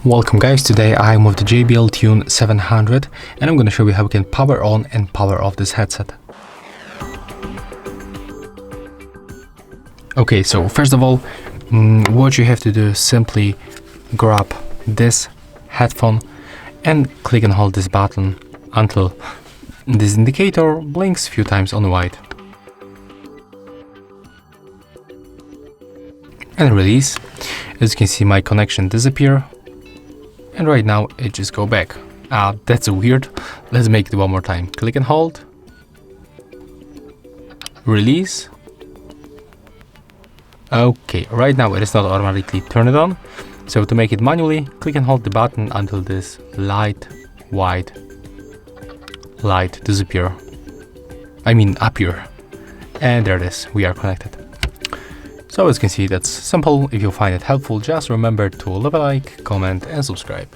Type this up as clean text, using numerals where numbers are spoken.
Welcome guys, today I'm with the JBL Tune 700 and I'm going to show you how we can power on and power off this headset. Okay, so first of all, what you have to do is simply grab this headphone and click and hold this button until this indicator blinks a few times on white. And release. As you can see, my connection disappear. And right now it just go back. That's weird. Let's make it one more time. Click and hold. Release. Okay, right now it is not automatically turn it on. So to make it manually, click and hold the button until this white light disappear. Appear. And there it is, we are connected. So as you can see, that's simple. If you find it helpful, just remember to leave a like, comment and subscribe.